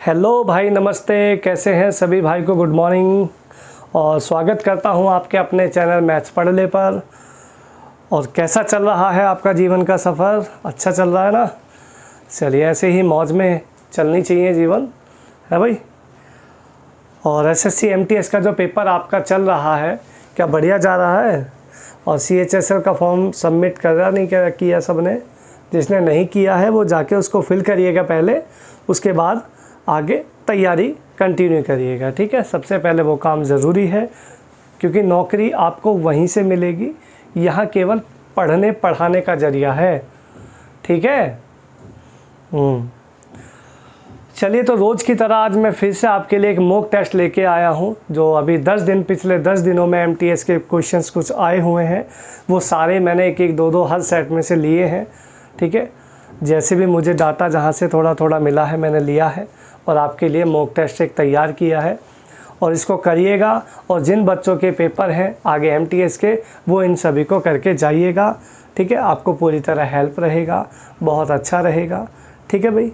Hello भाई, नमस्ते। कैसे हैं सभी भाई को गुड मॉर्निंग और स्वागत करता हूं आपके अपने चैनल मैथ्स पढ़ ले पर। और कैसा चल रहा है आपका जीवन का सफ़र? अच्छा चल रहा है ना? चलिए, ऐसे ही मौज में चलनी चाहिए जीवन, है भाई। और एसएससी एमटीएस का जो पेपर आपका चल रहा है, क्या बढ़िया जा रहा है? और सीएचएसएल का फॉर्म सबमिट करा नहीं किया सबने? जिसने नहीं किया है वो जाके उसको फिल करिएगा पहले, उसके बाद आगे तैयारी कंटिन्यू करिएगा, ठीक है। सबसे पहले वो काम ज़रूरी है, क्योंकि नौकरी आपको वहीं से मिलेगी। यहाँ केवल पढ़ने पढ़ाने का जरिया है, ठीक है। चलिए, तो रोज़ की तरह आज मैं फिर से आपके लिए एक मॉक टेस्ट लेके आया हूँ। जो अभी पिछले 10 दिनों में एमटीएस के क्वेश्चंस कुछ आए हुए हैं, वो सारे मैंने एक एक दो हर सेट में से लिए हैं, ठीक है। जैसे भी मुझे डाटा जहाँ से थोड़ा थोड़ा मिला है मैंने लिया है और आपके लिए मॉक टेस्ट एक तैयार किया है। और इसको करिएगा, और जिन बच्चों के पेपर हैं आगे एमटीएस के, वो इन सभी को करके जाइएगा, ठीक है। आपको पूरी तरह हेल्प रहेगा, बहुत अच्छा रहेगा, ठीक है भाई।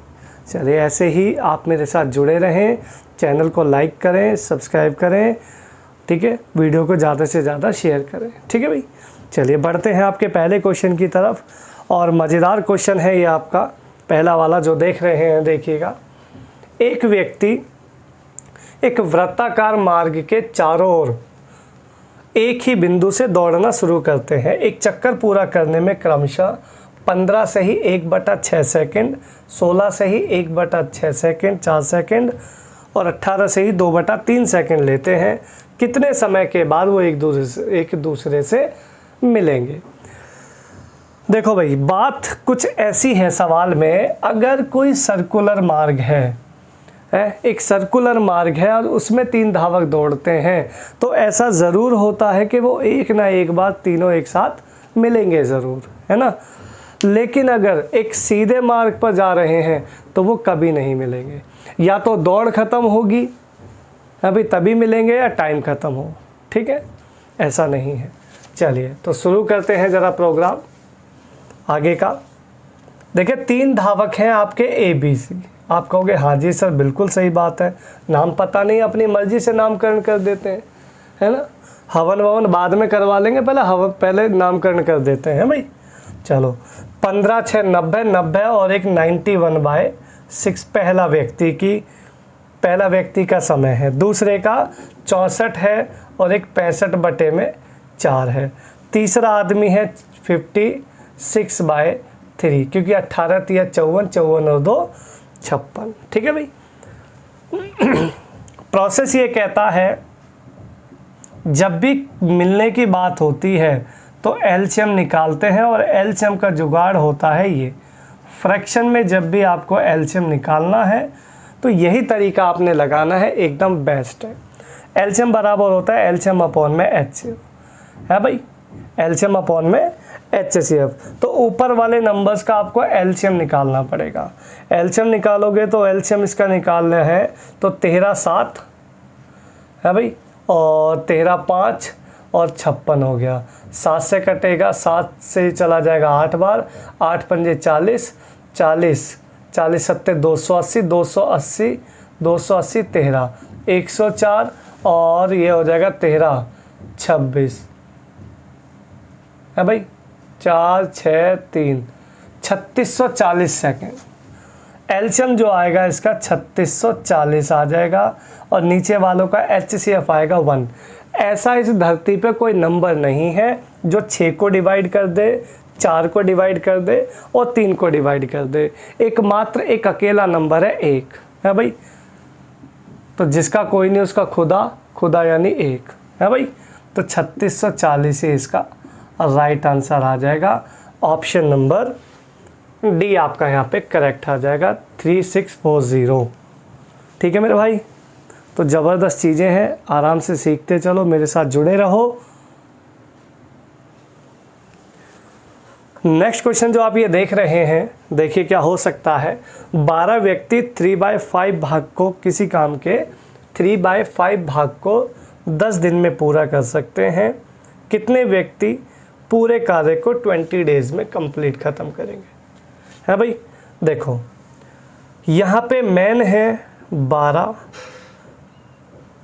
चलिए, ऐसे ही आप मेरे साथ जुड़े रहें, चैनल को लाइक करें, सब्सक्राइब करें, ठीक है। वीडियो को ज़्यादा से ज़्यादा शेयर करें, ठीक है भाई। चलिए, बढ़ते हैं आपके पहले क्वेश्चन की तरफ। और मज़ेदार क्वेश्चन है ये आपका पहला वाला जो देख रहे हैं, देखिएगा। एक व्यक्ति एक वृत्ताकार मार्ग के चारों ओर एक ही बिंदु से दौड़ना शुरू करते हैं। एक चक्कर पूरा करने में क्रमशः 15 से ही 1/6 सेकंड, 16 से ही 1/6 सेकंड 4 सेकंड और 18 से ही 2/3 सेकंड लेते हैं। कितने समय के बाद वो एक दूसरे से मिलेंगे? देखो भाई, बात कुछ ऐसी है सवाल में। अगर कोई सर्कुलर मार्ग है, एक सर्कुलर मार्ग है और उसमें 3 धावक दौड़ते हैं, तो ऐसा ज़रूर होता है कि वो एक ना एक बार तीनों एक साथ मिलेंगे ज़रूर, है ना। लेकिन अगर एक सीधे मार्ग पर जा रहे हैं तो वो कभी नहीं मिलेंगे। या तो दौड़ ख़त्म होगी अभी तभी मिलेंगे, या टाइम ख़त्म हो, ठीक है। ऐसा नहीं है। चलिए, तो शुरू करते हैं ज़रा प्रोग्राम आगे का। देखिए, 3 धावक हैं आपके ABC। आप कहोगे हाँ जी सर, बिल्कुल सही बात है, नाम पता नहीं, अपनी मर्जी से नामकरण कर देते हैं, है ना। हवन ववन बाद में करवा लेंगे, पहले नामकरण कर देते हैं भाई। चलो, 15 6 90 90 और एक 91/6 पहला व्यक्ति का समय है। दूसरे का 64 है और एक 65/4 है। तीसरा आदमी है 56/3, क्योंकि 18 3 54, 54 और 2 56, ठीक है भाई। प्रोसेस ये कहता है, जब भी मिलने की बात होती है तो एलसीएम निकालते हैं, और एलसीएम का जुगाड़ होता है ये। फ्रैक्शन में जब भी आपको एलसीएम निकालना है तो यही तरीका आपने लगाना है, एकदम बेस्ट है। एलसीएम बराबर होता है एलसीएम अपॉन में एचसीएफ, है भाई। एलसीएम अपॉन में HCF। तो ऊपर वाले नंबर्स का आपको एलसीएम निकालना पड़ेगा। एलसीएम निकालोगे तो एलसीएम इसका निकालना है तो 13 7 है भाई, और 13 5 और 56 हो गया। 7 से कटेगा, 7 से चला जाएगा 8 बार, 8 पंजे 40, 40 40 सत्ते 280, 280 280 13 104, और ये हो जाएगा 13 26, है भाई। 4 6 3 3640 सेकेंड। एलसीएम जो आएगा इसका 3640 आ जाएगा, और नीचे वालों का HCF आएगा 1। ऐसा इस धरती पे कोई नंबर नहीं है जो 6 को डिवाइड कर दे, 4 को डिवाइड कर दे और 3 को डिवाइड कर दे। एकमात्र एक अकेला नंबर है 1, है भाई। तो जिसका कोई नहीं उसका खुदा यानी 1, है भाई। तो 3640 ही इसका राइट आंसर आ जाएगा। ऑप्शन नंबर डी आपका यहाँ पे करेक्ट आ जाएगा, 3640, ठीक है मेरे भाई। तो ज़बरदस्त चीज़ें हैं, आराम से सीखते चलो, मेरे साथ जुड़े रहो। नेक्स्ट क्वेश्चन जो आप ये देख रहे हैं, देखिए क्या हो सकता है। 12 व्यक्ति 3/5 भाग को, किसी काम के 3/5 भाग को 10 दिन में पूरा कर सकते हैं। कितने व्यक्ति पूरे कार्य को 20 डेज में कंप्लीट ख़त्म करेंगे? है भाई। देखो, यहाँ पे मैन है 12,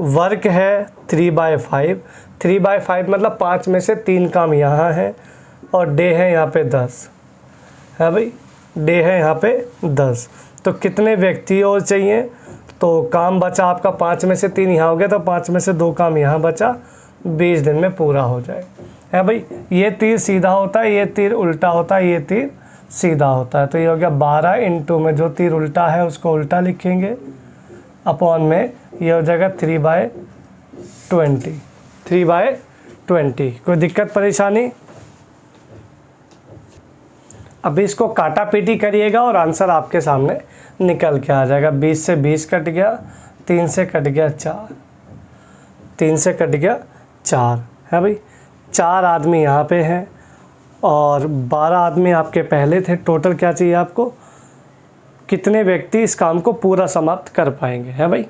वर्क है 3/5, 3/5 मतलब 5 में से 3 काम यहाँ है, और डे है यहाँ पे 10 है भाई, डे है यहाँ पे 10। तो कितने व्यक्ति और चाहिए, तो काम बचा आपका 5 में से 3 यहाँ हो गया, तो 5 में से 2 काम यहाँ बचा, 20 दिन में पूरा हो जाए है भाई। ये तीर सीधा होता है, ये तीर उल्टा होता है, ये तीर सीधा होता है। तो ये हो गया 12 इंटू में जो तीर उल्टा है उसको उल्टा लिखेंगे, अपॉन में ये हो जाएगा 3/20, 3/20। कोई दिक्कत परेशानी? अभी इसको काटा पीटी करिएगा और आंसर आपके सामने निकल के आ जाएगा। 20 से 20 कट गया, 3 से कट गया 4, 3 से कट गया 4 है भाई। 4 आदमी यहाँ पे हैं और 12 आदमी आपके पहले थे। टोटल क्या चाहिए आपको, कितने व्यक्ति इस काम को पूरा समाप्त कर पाएंगे है भाई।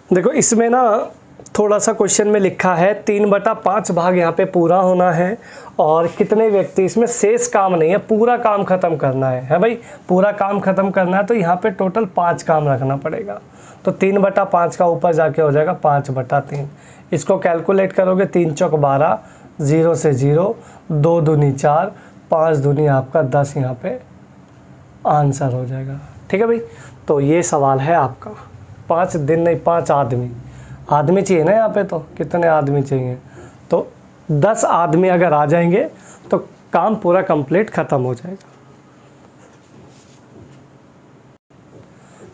देखो इसमें ना थोड़ा सा क्वेश्चन में लिखा है 3/5 भाग यहाँ पे पूरा होना है, और कितने व्यक्ति इसमें शेष काम नहीं है, पूरा काम ख़त्म करना है भाई। पूरा काम ख़त्म करना है तो यहाँ पे टोटल 5 काम रखना पड़ेगा। तो 3/5 का ऊपर जाके हो जाएगा 5/3। इसको कैलकुलेट करोगे, 3 चौक 12, 0 से 0, 2 दूनी 4, 5 दूनी आपका 10, यहाँ पे आंसर हो जाएगा। ठीक है भाई। तो ये सवाल है आपका। 5 दिन नहीं, 5 आदमी चाहिए ना यहाँ पे, तो कितने आदमी चाहिए, तो 10 आदमी अगर आ जाएंगे तो काम पूरा कंप्लीट ख़त्म हो जाएगा।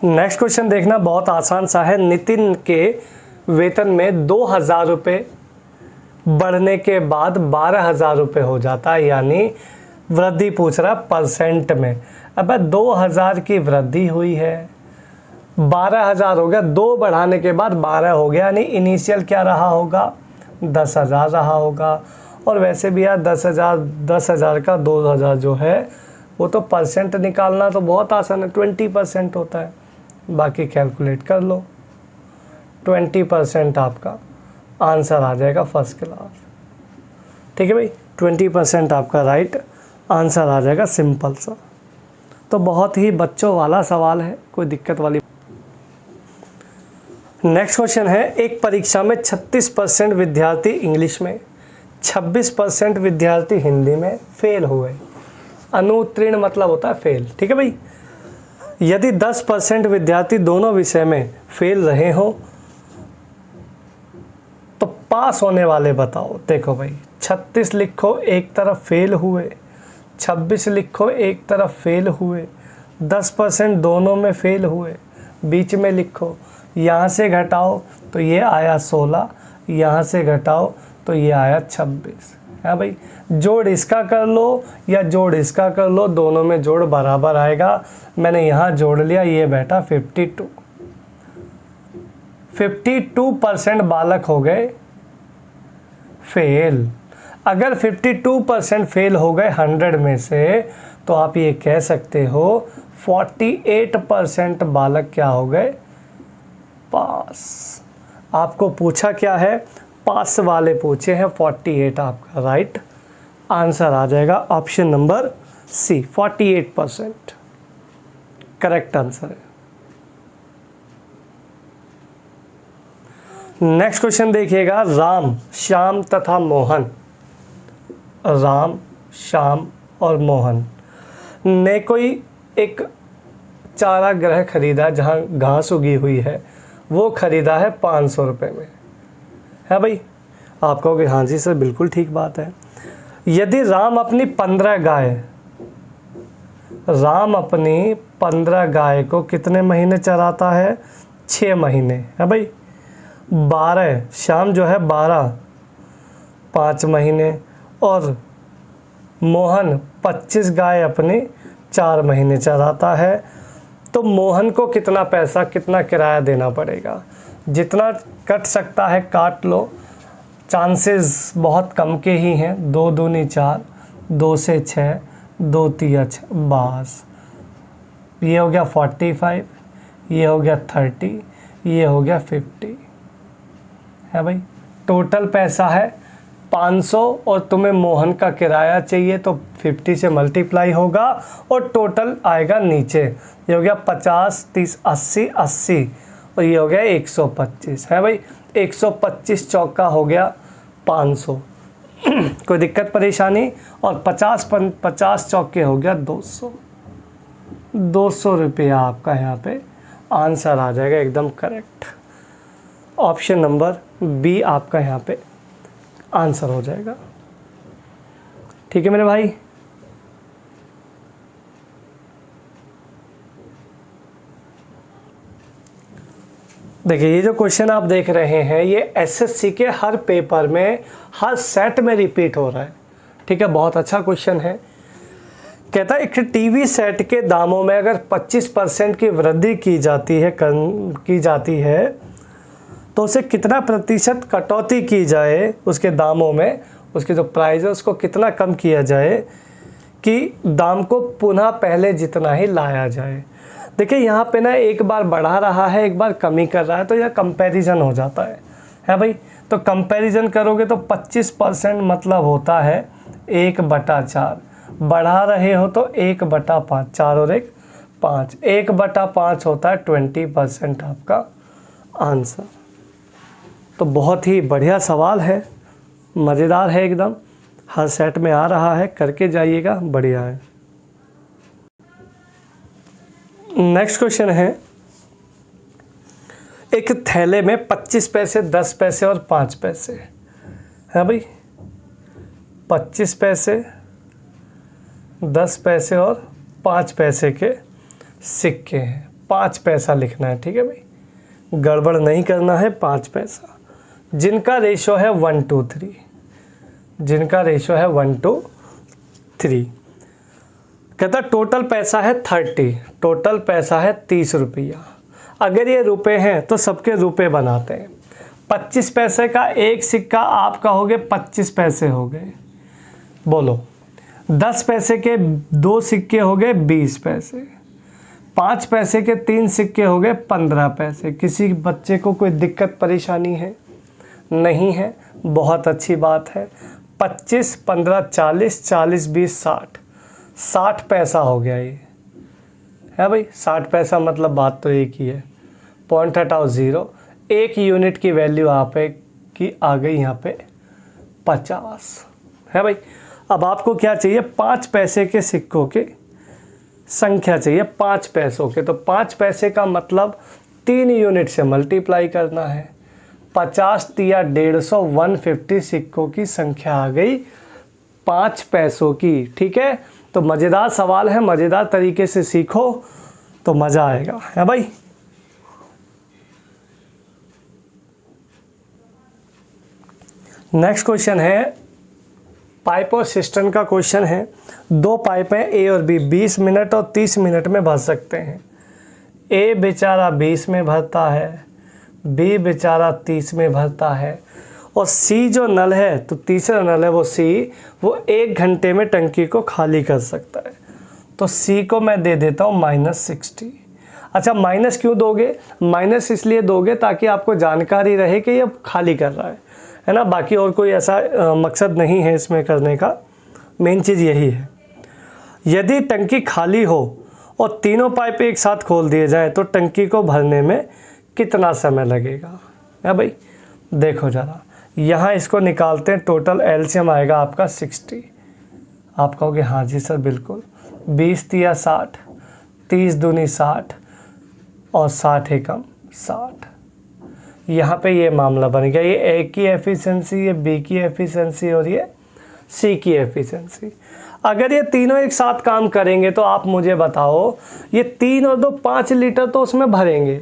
नेक्स्ट क्वेश्चन देखना, बहुत आसान सा है। नितिन के वेतन में 2,000 रुपये बढ़ने के बाद 12,000 रुपये हो जाता है, यानी वृद्धि पूछ रहा परसेंट में। अब 2,000 की वृद्धि हुई है, 12,000 हो गया, 2 बढ़ाने के बाद 12 हो गया, यानी इनिशियल क्या रहा होगा, 10,000 रहा होगा। और वैसे भी यार 10,000 का 2,000 जो है वो तो परसेंट निकालना तो बहुत आसान है, 20% होता है। बाकी कैलकुलेट कर लो, 20% आपका आंसर आ जाएगा फर्स्ट क्लास। ठीक है भाई, 20% आपका राइट आंसर आ जाएगा, सिंपल सा। तो बहुत ही बच्चों वाला सवाल है, कोई दिक्कत वाली। नेक्स्ट क्वेश्चन है, एक परीक्षा में 36% विद्यार्थी इंग्लिश में, 26% विद्यार्थी हिंदी में फेल हुए। अनुत्तीर्ण मतलब होता है फेल। ठीक है भाई। यदि 10% विद्यार्थी दोनों विषय में फेल रहे हो तो पास होने वाले बताओ। देखो भाई, 36 लिखो एक तरफ फेल हुए, 26 लिखो एक तरफ फेल हुए, 10% दोनों में फेल हुए, बीच में लिखो। यहाँ से घटाओ तो ये आया 16, यहाँ से घटाओ तो ये आया 26 है भाई। जोड़ इसका कर लो या जोड़ इसका कर लो, दोनों में जोड़ बराबर आएगा। मैंने यहाँ जोड़ लिया, ये बैठा 52। 52% बालक हो गए फेल। अगर 52% फेल हो गए 100 में से, तो आप ये कह सकते हो 48% बालक क्या हो गए, पास। आपको पूछा क्या है, पास वाले पूछे हैं, 48 आपका राइट आंसर आ जाएगा। Option number C, 48% correct answer है। नेक्स्ट क्वेश्चन देखिएगा, राम, श्याम तथा मोहन, राम, श्याम और मोहन ने कोई एक चारा ग्रह खरीदा जहाँ घास उगी हुई है, वो खरीदा है 500 रुपये में है भाई। आप कहोगे हाँ जी सर बिल्कुल ठीक बात है। यदि राम अपनी 15 गाय को कितने महीने चराता है, 6 महीने है भाई। 12 श्याम जो है 12 5 महीने, और मोहन 25 गाय अपनी 4 महीने चराता है। तो मोहन को कितना पैसा, कितना किराया देना पड़ेगा, जितना कट सकता है काट लो, चांसेस बहुत कम के ही हैं। 2 दूनी 4, 2 से 6, 2 तिया 6, बस। ये हो गया 45, ये हो गया 30, ये हो गया 50 है भाई। टोटल पैसा है 500 और तुम्हें मोहन का किराया चाहिए तो 50 से मल्टीप्लाई होगा और टोटल आएगा नीचे। ये हो गया 50, 30, 80, 80 और ये हो गया 125 है भाई। 125 चौका हो गया 500 कोई दिक्कत परेशानी। और 50 चौके हो गया 200 रुपया आपका यहाँ पे आंसर आ जाएगा एकदम करेक्ट। ऑप्शन नंबर बी आपका यहाँ पे आंसर हो जाएगा। ठीक है मेरे भाई। देखिए ये जो क्वेश्चन आप देख रहे हैं ये एसएससी के हर पेपर में हर सेट में रिपीट हो रहा है। ठीक है, बहुत अच्छा क्वेश्चन है। कहता है एक टीवी सेट के दामों में अगर 25% की वृद्धि की जाती है तो उसे कितना प्रतिशत कटौती की जाए उसके दामों में, उसके जो प्राइस है उसको कितना कम किया जाए कि दाम को पुनः पहले जितना ही लाया जाए। देखिए यहाँ पे ना एक बार बढ़ा रहा है एक बार कमी कर रहा है तो यह कंपैरिजन हो जाता है भाई। तो कंपैरिजन करोगे तो 25% मतलब होता है 1/4, बढ़ा रहे हो तो 1/5, 4 और 1 5, 1/5 होता है 20% आपका आंसर। तो बहुत ही बढ़िया सवाल है, मज़ेदार है एकदम, हर सेट में आ रहा है, करके जाइएगा, बढ़िया है। नेक्स्ट क्वेश्चन है एक थैले में 25 पैसे, 10 पैसे और 5 पैसे है भाई। 25 पैसे, 10 पैसे और 5 पैसे के सिक्के हैं। 5 पैसा लिखना है, ठीक है भाई, गड़बड़ नहीं करना है। 5 पैसा जिनका रेशो है 1:3, जिनका रेशो है 1:3। कहता टोटल पैसा है 30, टोटल पैसा है 30 रुपया। अगर ये रुपए हैं तो सबके रुपए बनाते हैं। 25 पैसे का एक सिक्का आप कहोगे 25 पैसे हो गए, बोलो। 10 पैसे के 2 सिक्के हो गए 20 पैसे। 5 पैसे के 3 सिक्के हो गए 15 पैसे। किसी बच्चे को कोई दिक्कत परेशानी है? नहीं है, बहुत अच्छी बात है। 25, 15, 40, 40, 20, 60, 60 पैसा हो गया ये है भाई। 60 पैसा मतलब बात तो एक ही है। पॉइंट हटाओ 0, 1 यूनिट की वैल्यू आप की आ गई यहाँ पे 50 है भाई। अब आपको क्या चाहिए? 5 पैसे के सिक्कों की संख्या चाहिए, 5 पैसों के। तो 5 पैसे का मतलब 3 यूनिट से मल्टीप्लाई करना है। 50 तिया 150, 150 सिक्कों की संख्या आ गई 5 पैसों की। ठीक है, तो मज़ेदार सवाल है, मज़ेदार तरीके से सीखो तो मज़ा आएगा, है भाई। नेक्स्ट क्वेश्चन है पाइप और सिस्टम का क्वेश्चन है। 2 पाइप हैं ए और बी, 20 मिनट और 30 मिनट में भर सकते हैं। ए बेचारा 20 में भरता है, बी बेचारा 30 में भरता है, और सी जो नल है, तो तीसरा नल है वो सी, वो 1 घंटे में टंकी को खाली कर सकता है। तो सी को मैं दे देता हूँ -60। अच्छा, माइनस क्यों दोगे? माइनस इसलिए दोगे ताकि आपको जानकारी रहे कि ये खाली कर रहा है ना। बाकी और कोई ऐसा मकसद नहीं है इसमें करने का, मेन चीज़ यही है। यदि टंकी खाली हो और तीनों पाइप एक साथ खोल दिए जाए तो टंकी को भरने में कितना समय लगेगा? है भाई, देखो ज़रा, यहाँ इसको निकालते हैं। टोटल एलसीएम आएगा आपका 60। आप कहोगे हाँ जी सर बिल्कुल। 20 तिया 60, 30 दूनी 60 और 60 एकम 60। यहाँ पे ये मामला बन गया। ये ए की एफिशिएंसी, ये बी की एफिशिएंसी और ये सी की एफिशिएंसी। अगर ये तीनों एक साथ काम करेंगे तो आप मुझे बताओ, ये 3 और 2 5 लीटर तो उसमें भरेंगे,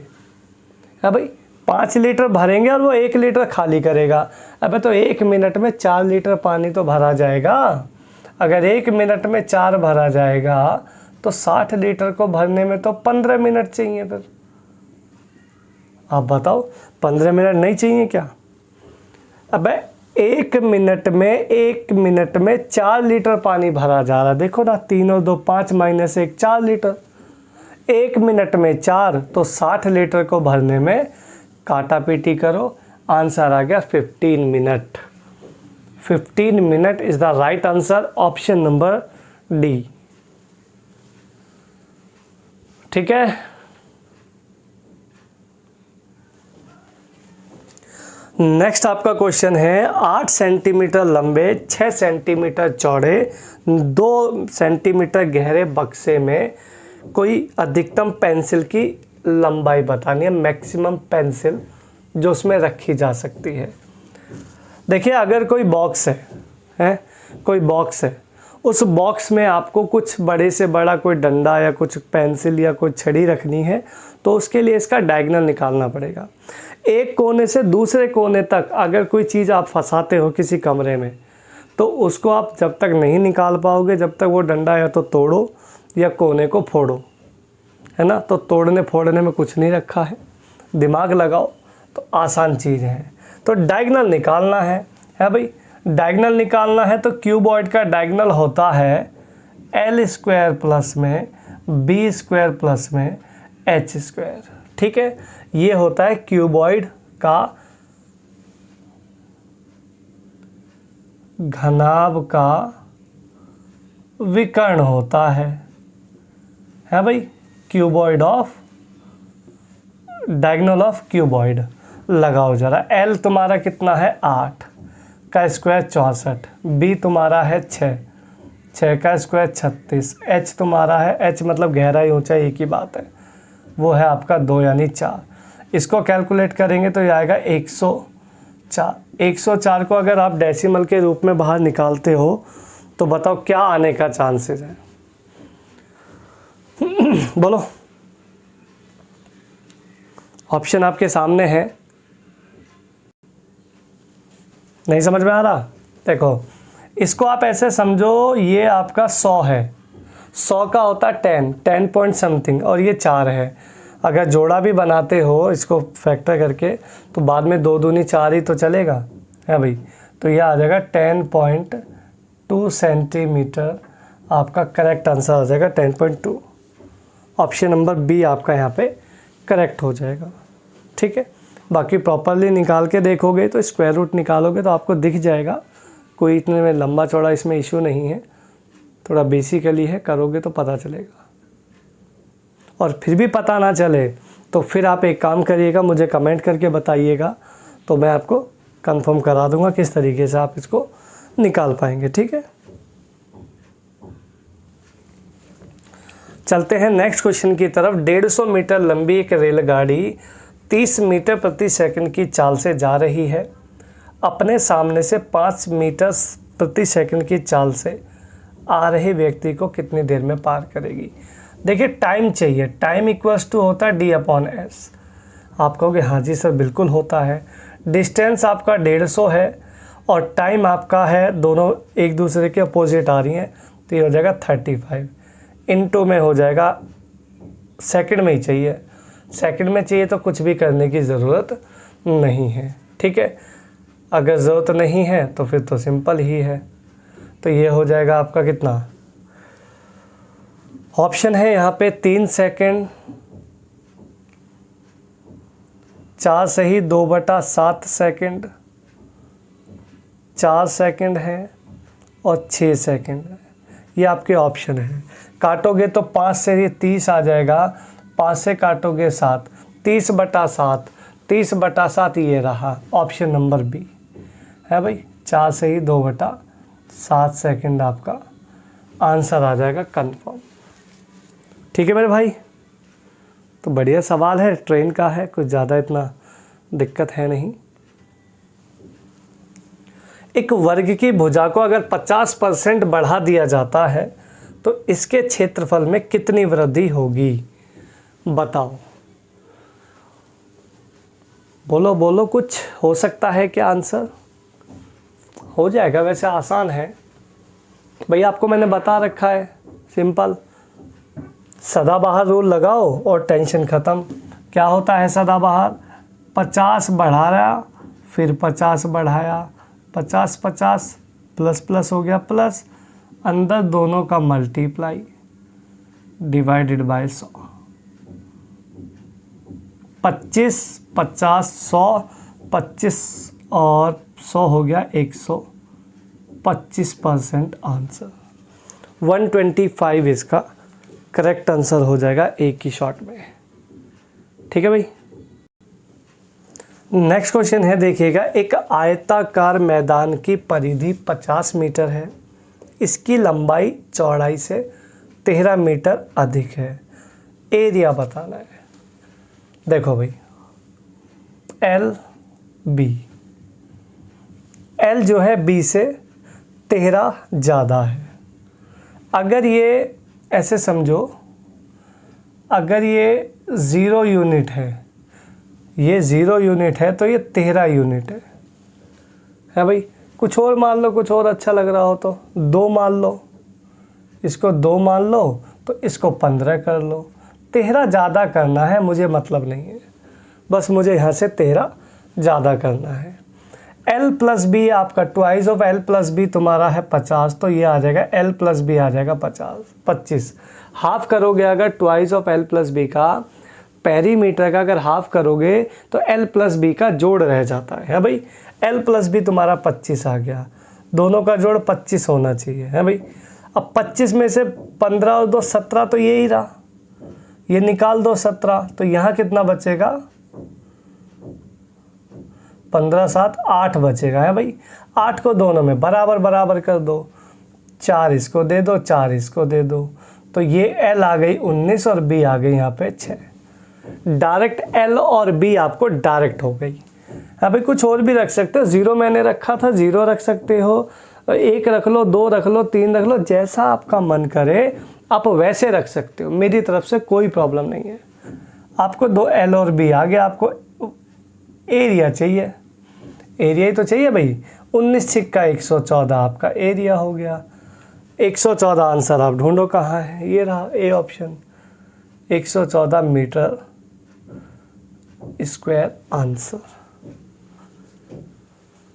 है भाई। 5 लीटर भरेंगे और वो 1 लीटर खाली करेगा। अबे तो 1 मिनट में 4 लीटर पानी तो भरा जाएगा। अगर 1 मिनट में 4 भरा जाएगा तो 60 लीटर को भरने में तो 15 मिनट चाहिए। फिर आप बताओ, 15 मिनट नहीं चाहिए क्या? अबे 1 मिनट में 4 लीटर पानी भरा जा रहा है। देखो ना, 3 और 2 5 माइनस 1 4 लीटर। 1 मिनट में 4 तो 60 लीटर को भरने में काटा पीटी करो, आंसर आ गया 15 minute. 15 minute is the right answer, option number D. ठीक है, नेक्स्ट आपका क्वेश्चन है 8 सेंटीमीटर लंबे 6 सेंटीमीटर चौड़े 2 सेंटीमीटर गहरे बक्से में कोई अधिकतम पेंसिल की लंबाई बतानी है, मैक्सिमम पेंसिल जो उसमें रखी जा सकती है। देखिए अगर कोई बॉक्स है कोई बॉक्स है, उस बॉक्स में आपको कुछ बड़े से बड़ा कोई डंडा या कुछ पेंसिल या कोई छड़ी रखनी है, तो उसके लिए इसका डायगोनल निकालना पड़ेगा। एक कोने से दूसरे कोने तक अगर कोई चीज़ आप फंसाते हो किसी कमरे में, तो उसको आप जब तक नहीं निकाल पाओगे जब तक वो डंडा या तो तोड़ो या कोने को फोड़ो, है ना। तो तोड़ने फोड़ने में कुछ नहीं रखा है, दिमाग लगाओ तो आसान चीज़ है। तो डायगोनल निकालना है भाई, डायगोनल निकालना है तो क्यूबॉइड का डायगोनल होता है एल स्क्वायर प्लस में बी स्क्वायर प्लस में एच स्क्वायर। ठीक है, ये होता है क्यूबॉइड का घनाभ का विकर्ण होता है भाई, cuboid of diagonal of cuboid. लगाओ जरा, एल तुम्हारा कितना है 8 का स्क्वायर 64, बी तुम्हारा है 6 का स्क्वायर 36, एच तुम्हारा है, एच मतलब गहराई ऊंचाई एक ही बात है, वो है आपका 2 यानी 4। इसको कैलकुलेट करेंगे तो ये आएगा 104। 104 को अगर आप डेसिमल के रूप में बाहर निकालते हो तो बताओ क्या आने का चांसेस है? बोलो, ऑप्शन आपके सामने है। नहीं समझ में आ रहा? देखो इसको आप ऐसे समझो, ये आपका 100 है, 100 का होता है 10 पॉइंट समथिंग और ये 4 है। अगर जोड़ा भी बनाते हो इसको फैक्टर करके तो बाद में 2 दूनी 4 ही तो चलेगा है भाई। तो ये आ जाएगा 10.2 सेंटीमीटर, आपका करेक्ट आंसर आ जाएगा 10.2। ऑप्शन नंबर बी आपका यहाँ पे करेक्ट हो जाएगा। ठीक है, बाकी प्रॉपरली निकाल के देखोगे तो स्क्वायर रूट निकालोगे तो आपको दिख जाएगा, कोई इतने में लंबा चौड़ा इसमें इशू नहीं है, थोड़ा बेसिकली है, करोगे तो पता चलेगा। और फिर भी पता ना चले तो फिर आप एक काम करिएगा, मुझे कमेंट करके बताइएगा तो मैं आपको कंफर्म करा दूंगा किस तरीके से आप इसको निकाल पाएंगे। ठीक है, चलते हैं नेक्स्ट क्वेश्चन की तरफ। 150 मीटर लंबी एक रेलगाड़ी 30 मीटर प्रति सेकंड की चाल से जा रही है, अपने सामने से 5 मीटर प्रति सेकंड की चाल से आ रहे व्यक्ति को कितनी देर में पार करेगी? देखिए टाइम चाहिए, टाइम इक्वल्स टू होता है d/s। आप कहोगे हाँ जी सर बिल्कुल होता है। डिस्टेंस आपका 150 है और टाइम आपका है, दोनों एक दूसरे के अपोजिट आ रही हैं, तो ये हो जाएगा 35 इनटू में हो जाएगा, सेकंड में ही चाहिए, सेकंड में चाहिए तो कुछ भी करने की ज़रूरत नहीं है। ठीक है, अगर ज़रूरत नहीं है तो फिर तो सिंपल ही है, तो ये हो जाएगा आपका कितना? ऑप्शन है यहाँ पे 3 सेकंड, 4 सही 2/7 सेकंड, 4 सेकंड है और 6 सेकंड है, ये आपके ऑप्शन है। काटोगे तो 5 से ये 30 आ जाएगा, 5 से काटोगे 7, 30/7, 30/7 ये रहा ऑप्शन नंबर बी है भाई। 4 से ही 2/7 सेकंड आपका आंसर आ जाएगा कंफर्म। ठीक है मेरे भाई, तो बढ़िया सवाल है, ट्रेन का है, कुछ ज़्यादा इतना दिक्कत है नहीं। एक वर्ग की भुजा को अगर 50% बढ़ा दिया जाता है तो इसके क्षेत्रफल में कितनी वृद्धि होगी? बताओ, बोलो बोलो, कुछ हो सकता है क्या आंसर? हो जाएगा, वैसे आसान है भाई, आपको मैंने बता रखा है, सिंपल सदाबहार रूल लगाओ और टेंशन ख़त्म। क्या होता है सदाबहार? 50 बढ़ाया फिर 50 बढ़ाया, 50 प्लस प्लस हो गया प्लस, अंदर दोनों का मल्टीप्लाई डिवाइडेड बाय 100। 25 50 100, 25 और 100 हो गया 100, 25% आंसर। 125 इसका करेक्ट आंसर हो जाएगा एक ही शॉट में। ठीक है भाई। नेक्स्ट क्वेश्चन है, देखिएगा, एक आयताकार मैदान की परिधि 50 मीटर है, इसकी लंबाई चौड़ाई से 13 मीटर अधिक है, एरिया बताना है। देखो भाई, एल बी, एल जो है बी से 13 ज़्यादा है। अगर ये ऐसे समझो, अगर ये 0 यूनिट है, ये 0 यूनिट है तो ये 13 यूनिट है भाई। कुछ और मान लो, कुछ और अच्छा लग रहा हो तो 2 मान लो, इसको 2 मान लो, तो इसको 15 कर लो। 13 ज़्यादा करना है, मुझे मतलब नहीं है, बस मुझे यहाँ से 13 ज़्यादा करना है। L प्लस बी आपका twice of L plus B तुम्हारा है 50, तो ये आ जाएगा L प्लस बी आ जाएगा 25। हाफ करोगे अगर twice of L plus B का, पेरीमीटर का अगर हाफ करोगे तो L प्लस बी का जोड़ रह जाता है भाई। L प्लस बी तुम्हारा 25 आ गया, दोनों का जोड़ 25 होना चाहिए है भाई। अब 25 में से 15 और 2 17, तो ये ही रहा, ये निकाल दो 17, तो यहाँ कितना बचेगा, 15 7 8 बचेगा है भाई। 8 को दोनों में बराबर बराबर कर दो, 4 इसको दे दो, 4 इसको दे दो, तो ये L आ गई 19 और B आ गई यहाँ पे 6। डायरेक्ट L और B आपको डायरेक्ट हो गई। हाँ भाई, कुछ और भी रख सकते हो, 0 मैंने रखा था, 0 रख सकते हो, 1 रख लो, 2 रख लो, 3 रख लो, जैसा आपका मन करे आप वैसे रख सकते हो, मेरी तरफ से कोई प्रॉब्लम नहीं है। आपको 2 L और B आ गया, आपको एरिया चाहिए, एरिया ही तो चाहिए भाई। 19 छिक्का 114 आपका एरिया हो गया। 114 आंसर आप ढूंढो कहाँ है, ये रहा A option, 114 metre square answer.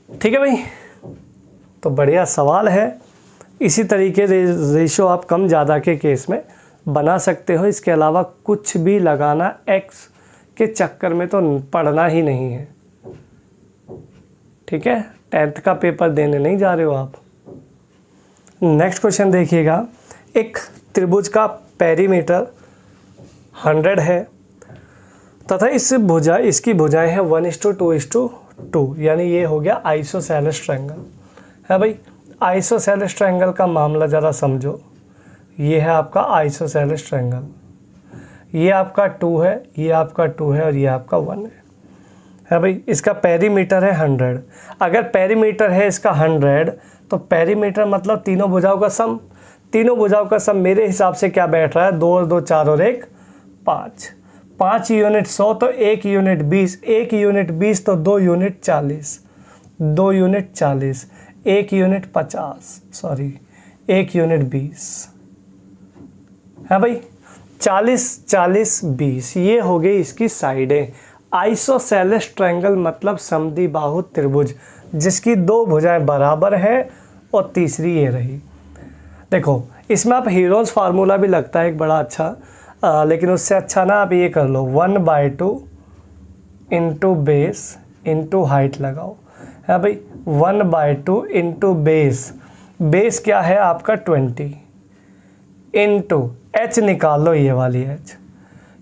ठीक है भाई, तो बढ़िया सवाल है। इसी तरीके रेशो आप कम ज़्यादा के केस में बना सकते हो। इसके अलावा कुछ भी लगाना एक्स के चक्कर में तो पढ़ना ही नहीं है। ठीक है, 10th का पेपर देने नहीं जा रहे हो आप। नेक्स्ट क्वेश्चन देखिएगा, एक त्रिभुज का पेरीमीटर 100 है तथा इसकी भुजाएं हैं 1:2:2, यानी ये हो गया आइसोसेलेस ट्रायंगल है भाई। आइसोसेलेस ट्रायंगल का मामला ज़रा समझो, ये है आपका आइसोसेलेस ट्रायंगल, ये आपका 2 है, ये आपका 2 है और ये आपका 1 है भाई। इसका पेरीमीटर है 100। अगर पेरीमीटर है इसका 100, तो पेरीमीटर मतलब तीनों भुजाओं का सम। तीनों भुजाओं का सम मेरे हिसाब से क्या बैठ रहा है, 2 और 2 4 और 1 5। 5 यूनिट 100 तो 1 यूनिट 20, 1 यूनिट 20 तो 2 unit 40, 2 unit 40, 1 unit 50, sorry 1 unit 20 है भाई। 40 40 20, ये हो गई इसकी साइडें। आइसोसेलेस ट्रायंगल मतलब समद्विबाहु त्रिभुज जिसकी 2 भुजाएं बराबर है और तीसरी ये रही। देखो, इसमें आप हीरोज फार्मूला भी लगता है एक बड़ा अच्छा, लेकिन उससे अच्छा ना आप ये कर लो, 1/2 इंटू बेस इंटू हाइट लगाओ है भाई। 1/2 इंटू बेस, बेस क्या है आपका 20, इंटू h निकाल लो, ये वाली h।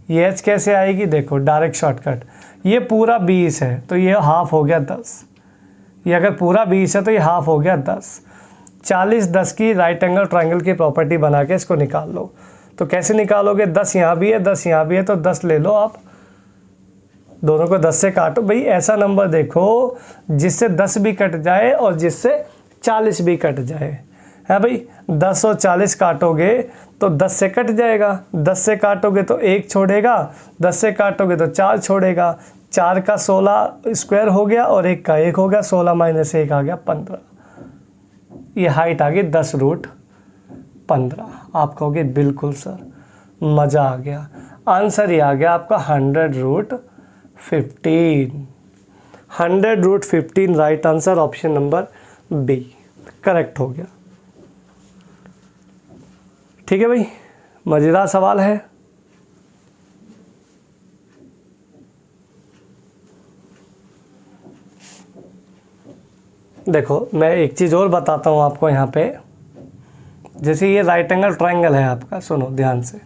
ये h कैसे आएगी, देखो डायरेक्ट शॉर्टकट, ये पूरा 20 है तो ये हाफ हो गया 10, ये अगर पूरा 20 है तो ये हाफ हो गया 10। 40 10 की राइट एंगल ट्रायंगल की प्रॉपर्टी बना के इसको निकाल लो। तो कैसे निकालोगे, 10 यहाँ भी है 10 यहाँ भी है, तो 10 ले लो आप, दोनों को 10 से काटो भाई। ऐसा नंबर देखो जिससे 10 भी कट जाए और जिससे 40 भी कट जाए है भाई। 10 और 40 काटोगे तो 10 से कट जाएगा, 10 से काटोगे तो 1 छोड़ेगा, 10 से काटोगे तो 4 छोड़ेगा। 4 का 16 स्क्वायर हो गया और 1 का 1 हो गया, 16 माइनस 1 आ गया 15। ये हाइट आ गई 10√15। आप कहोगे बिल्कुल सर, मज़ा आ गया, आंसर ये आ गया आपका 100√15। 100√15 right answer, option number B correct हो गया। ठीक है भाई, मज़ेदार सवाल है। देखो मैं एक चीज़ और बताता हूँ आपको यहाँ पे। जैसे ये राइट एंगल ट्रायंगल है आपका, सुनो ध्यान से,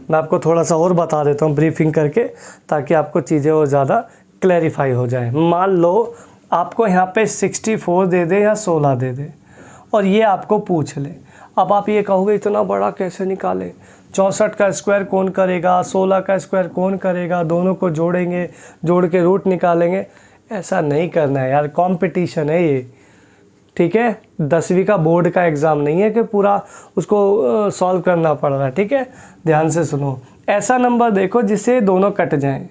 मैं आपको थोड़ा सा और बता देता हूँ ब्रीफिंग करके, ताकि आपको चीज़ें और ज़्यादा क्लैरिफाई हो जाए। मान लो आपको यहाँ पे 64 दे दे या 16 दे दे और ये आपको पूछ ले। अब आप ये कहोगे इतना बड़ा कैसे निकाले, 64 का स्क्वायर कौन करेगा, 16 का स्क्वायर कौन करेगा, दोनों को जोड़ेंगे, जोड़ के रूट निकालेंगे। ऐसा नहीं करना है यार, कंपटीशन है ये, ठीक है। 10वीं का बोर्ड का एग्ज़ाम नहीं है कि पूरा उसको सॉल्व करना पड़ रहा है, ठीक है। ध्यान से सुनो, ऐसा नंबर देखो जिससे दोनों कट जाएं,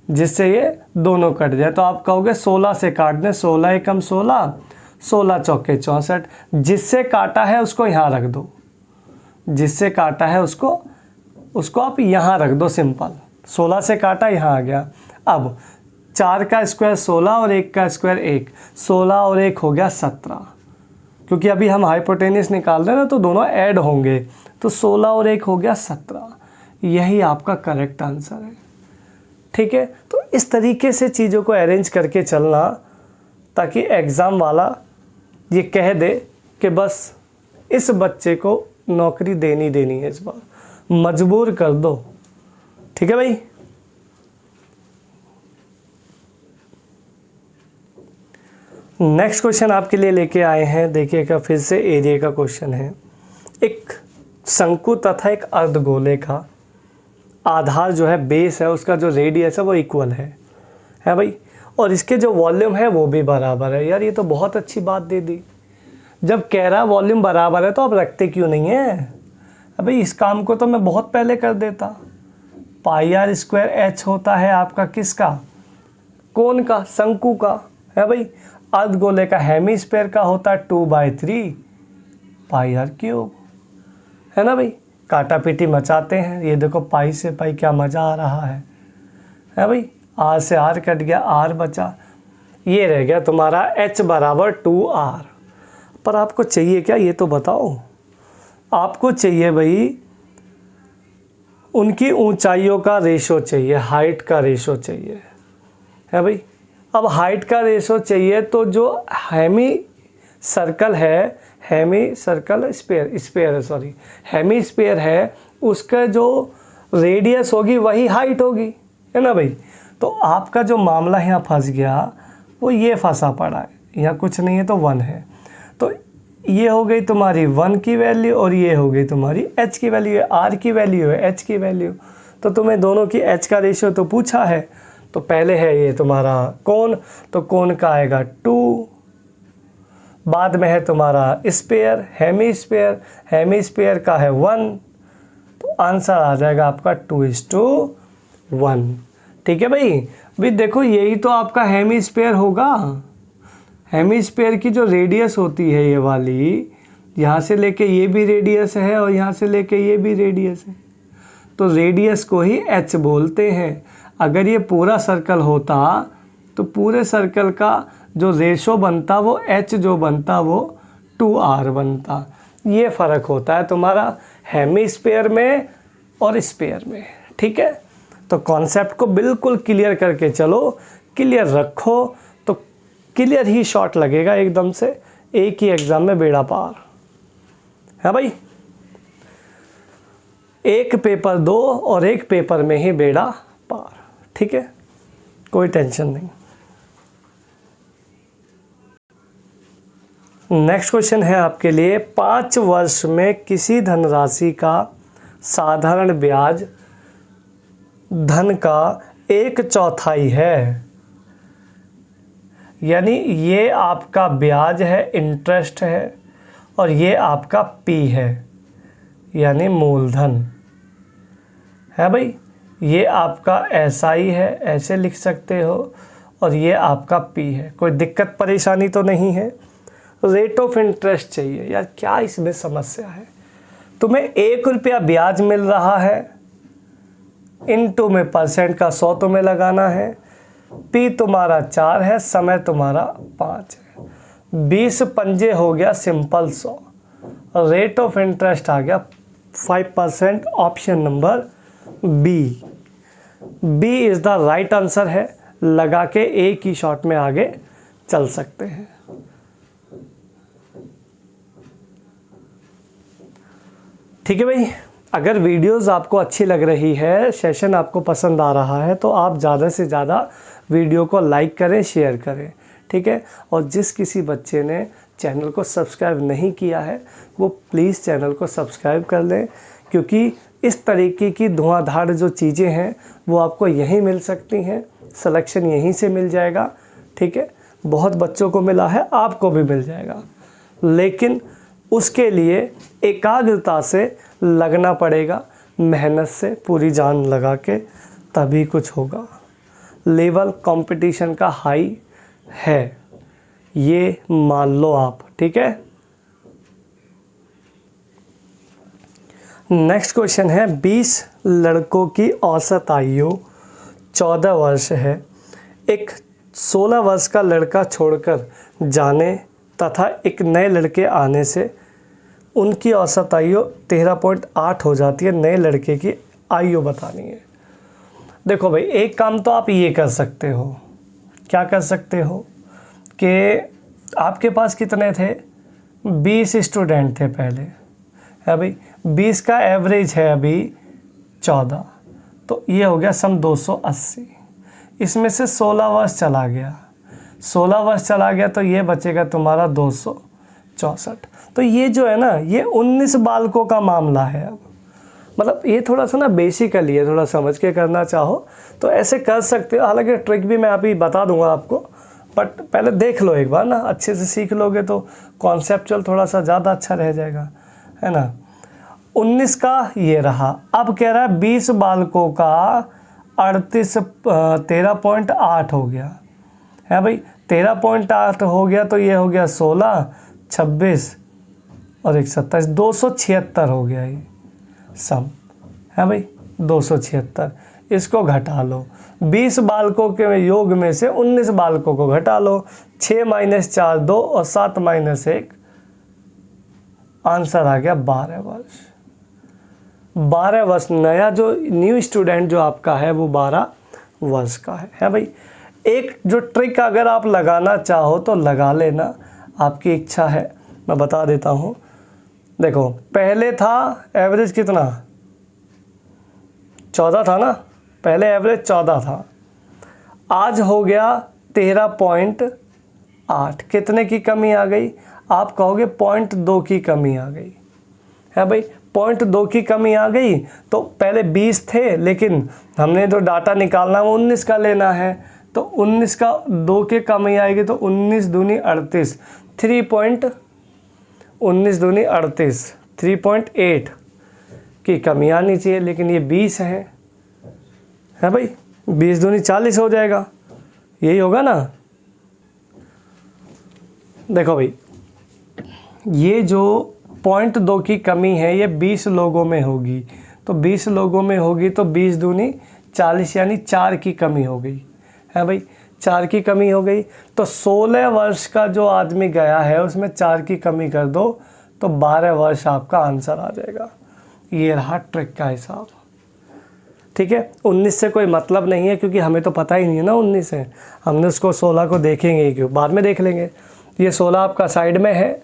जिससे ये दोनों कट जाए। तो आप कहोगे 16 से काट दें, 16 एकम 16, 16 चौके 64। जिससे काटा है उसको यहाँ रख दो, जिससे काटा है उसको आप यहाँ रख दो, सिंपल। 16 से काटा, यहाँ आ गया। अब 4 का स्क्वायर 16 और 1 का स्क्वायर 1, 16 और 1 हो गया 17। क्योंकि अभी हम हाइपोटेन्यूस निकाल रहे हैं ना, तो दोनों ऐड होंगे, तो 16 और 1 हो गया 17। यही आपका करेक्ट आंसर है, ठीक है। तो इस तरीके से चीज़ों को अरेंज करके चलना, ताकि एग्ज़ाम वाला ये कह दे कि बस इस बच्चे को नौकरी देनी है, इस बार मजबूर कर दो, ठीक है भाई। नेक्स्ट क्वेश्चन आपके लिए लेके आए हैं, देखिएगा फिर से एरिया का क्वेश्चन है। एक शंकु तथा एक अर्धगोले का आधार जो है, बेस है, उसका जो रेडियस है वो इक्वल है भाई, और इसके जो वॉल्यूम है वो भी बराबर है। यार ये तो बहुत अच्छी बात दे दी। जब कह रहा वॉल्यूम बराबर है तो आप रखते क्यों नहीं है? अबे इस काम को तो मैं बहुत पहले कर देता। पाई आर स्क्वायर एच होता है आपका किसका? कोन का, शंकु का, है भाई। अर्धगोले का हेमिस्फीयर का होता है 2/3 पाई आर क्यूब, है ना भाई। काटा पीटी मचाते हैं, ये देखो पाई से पाई क्या मज़ा आ रहा है भाई। आर से आर कट गया, आर बचा, ये रह गया तुम्हारा h बराबर 2r। पर आपको चाहिए क्या ये तो बताओ। आपको चाहिए भाई उनकी ऊंचाइयों का रेशो चाहिए, हाइट का रेशो चाहिए, है भाई। अब हाइट का रेशो चाहिए तो जो हेमी सर्कल है, हेमी स्फीयर है, उसका जो रेडियस होगी वही हाइट होगी, है ना भाई। तो आपका जो मामला यहाँ फंस गया वो ये फंसा पड़ा है, यहाँ कुछ नहीं है तो 1 है। तो ये हो गई तुम्हारी 1 की वैल्यू और ये हो गई तुम्हारी h की वैल्यू है, r की वैल्यू है, h की वैल्यू। तो तुम्हें दोनों की h का रेशियो तो पूछा है, तो पहले है ये तुम्हारा कोण, तो कोण का आएगा 2। बाद में है तुम्हारा स्फीयर, हेमिस्फीयर का है 1, तो आंसर आ जाएगा आपका 2:1, ठीक है भाई। भाई देखो यही तो आपका हेमिस्फीयर होगा। हेमिस्फीयर की जो रेडियस होती है ये वाली, यहाँ से लेके ये भी रेडियस है और यहाँ से लेके ये भी रेडियस है, तो रेडियस को ही h बोलते हैं। अगर ये पूरा सर्कल होता तो पूरे सर्कल का जो रेशो बनता वो h जो बनता वो 2r बनता। ये फ़र्क होता है तुम्हारा हेमिस्फीयर में और स्फीयर में, ठीक है। तो कॉन्सेप्ट को बिल्कुल क्लियर करके चलो, क्लियर रखो तो क्लियर ही शॉट लगेगा एकदम से, एक ही एग्ज़ाम में बेड़ा पार, है भाई। एक पेपर दो और एक पेपर में ही बेड़ा पार, ठीक है, कोई टेंशन नहीं। नेक्स्ट क्वेश्चन है आपके लिए, 5 वर्ष में किसी धनराशि का साधारण ब्याज धन का 1/4 है, यानी ये आपका ब्याज है, इंटरेस्ट है, और ये आपका पी है यानी मूलधन, है भाई। ये आपका एसआई है, ऐसे लिख सकते हो, और ये आपका पी है। कोई दिक्कत परेशानी तो नहीं है। रेट ऑफ इंटरेस्ट चाहिए, यार क्या इसमें समस्या है। तुम्हें 1 रुपया ब्याज मिल रहा है, इनटू में परसेंट का 100 तुम्हें लगाना है, पी तुम्हारा 4 है, समय तुम्हारा 5 है, 20 पंजे हो गया सिंपल 100, रेट ऑफ इंटरेस्ट आ गया 5%। Option number B is the right answer है। लगा के एक ही शॉट में आगे चल सकते हैं, ठीक है भाई, अगर वीडियोस आपको अच्छी लग रही है, सेशन आपको पसंद आ रहा है, तो आप ज़्यादा से ज़्यादा वीडियो को लाइक करें, शेयर करें, ठीक है। और जिस किसी बच्चे ने चैनल को सब्सक्राइब नहीं किया है वो प्लीज़ चैनल को सब्सक्राइब कर लें, क्योंकि इस तरीके की धुआंधार जो चीज़ें हैं वो आपको यहीं मिल सकती हैं, सिलेक्शन यहीं से मिल जाएगा, ठीक है। बहुत बच्चों को मिला है, आपको भी मिल जाएगा, लेकिन उसके लिए एकाग्रता से लगना पड़ेगा, मेहनत से पूरी जान लगा के, तभी कुछ होगा। लेवल कंपटीशन का हाई है, ये मान लो आप, ठीक है। नेक्स्ट क्वेश्चन है, 20 लड़कों की औसत आयु 14 वर्ष है। एक 16 वर्ष का लड़का छोड़कर जाने तथा एक नए लड़के आने से उनकी औसत आयु 13.8 हो जाती है। नए लड़के की आयु बतानी है। देखो भाई, एक काम तो आप ये कर सकते हो, क्या कर सकते हो कि आपके पास कितने थे, 20 स्टूडेंट थे पहले, है भाई, 20 का एवरेज है अभी 14, तो ये हो गया सम 280। इसमें से 16 वर्ष चला गया, 16 वर्ष चला गया तो ये बचेगा तुम्हारा 264। तो ये जो है ना, ये 19 बालकों का मामला है। अब मतलब ये थोड़ा सा ना बेसिकली है, थोड़ा समझ के करना चाहो तो ऐसे कर सकते हो। हालांकि ट्रिक भी मैं अभी बता दूंगा आपको, बट पहले देख लो एक बार ना, अच्छे से सीख लोगे तो कॉन्सेप्चुअल थोड़ा सा ज़्यादा अच्छा रह जाएगा, है ना। 19 का ये रहा, अब कह रहा है 20 बालकों का 13.8 हो गया, है भाई। 13.8 हो गया तो ये हो गया 16, 26 और 1 27, 276 हो गया ये सम, है भाई, 276। इसको घटा लो, 20 बालकों के योग में से 19 बालकों को घटा लो, 6 - 4 2 और 7 - 1, आंसर आ गया 12 वर्ष। 12 वर्ष, नया जो न्यू स्टूडेंट जो आपका है वो 12 वर्ष का है भाई। एक जो ट्रिक अगर आप लगाना चाहो तो लगा लेना, आपकी इच्छा है, मैं बता देता हूँ। देखो, पहले था एवरेज कितना, 14 था ना, पहले एवरेज 14 था, आज हो गया 13.8। कितने की कमी आ गई, आप कहोगे 0.2 की कमी आ गई, है भाई। 0.2 की कमी आ गई तो पहले 20 थे, लेकिन हमने जो डाटा निकालना है वो 19 का लेना है, तो 19 का 2 की कमी आएगी तो 19 दूनी 38, 3.8 की कमी आनी चाहिए, लेकिन ये 20 है भाई। 20 दूनी 40 हो जाएगा, यही होगा ना। देखो भाई, ये जो 0.2 की कमी है ये 20 लोगों में होगी, तो 20 लोगों में होगी तो 20 दूनी 40, यानी 4 की कमी हो गई, है भाई, 4 की कमी हो गई। तो 16 वर्ष का जो आदमी गया है उसमें 4 की कमी कर दो तो 12 वर्ष आपका आंसर आ जाएगा। ये रहा ट्रिक का हिसाब, ठीक है। 19 से कोई मतलब नहीं है, क्योंकि हमें तो पता ही नहीं है ना 19 है, हमने उसको 16 को देखेंगे ही क्यों, बाद में देख लेंगे। ये 16 आपका साइड में है,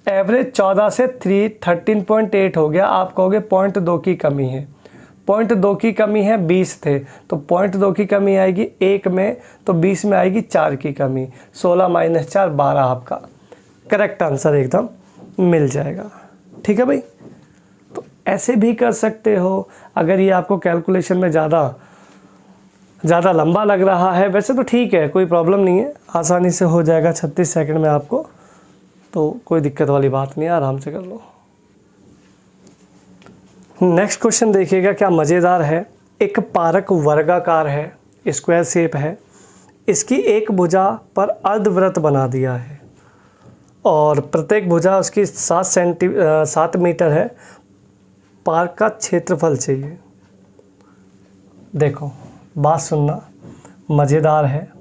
एवरेज 14 से 13.8 हो गया। आप कहोगे 0.2 की कमी है, 0.2 की कमी है, 20 थे तो 0.2 की कमी आएगी 1 में, तो 20 में आएगी 4 की कमी, 16 - 4 12, आपका करेक्ट आंसर एकदम मिल जाएगा, ठीक है भाई। तो ऐसे भी कर सकते हो, अगर ये आपको कैलकुलेशन में ज़्यादा लंबा लग रहा है, वैसे तो ठीक है, कोई प्रॉब्लम नहीं है, आसानी से हो जाएगा 36 सेकंड में आपको, तो कोई दिक्कत वाली बात नहीं है, आराम से कर लो। नेक्स्ट क्वेश्चन देखिएगा, क्या मज़ेदार है। एक पारक वर्गाकार है, स्क्वायर शेप है, इसकी एक भुजा पर अर्धवृत्त बना दिया है और प्रत्येक भुजा उसकी 7 मीटर है। पार्क का क्षेत्रफल चाहिए। देखो, बात सुनना, मज़ेदार है।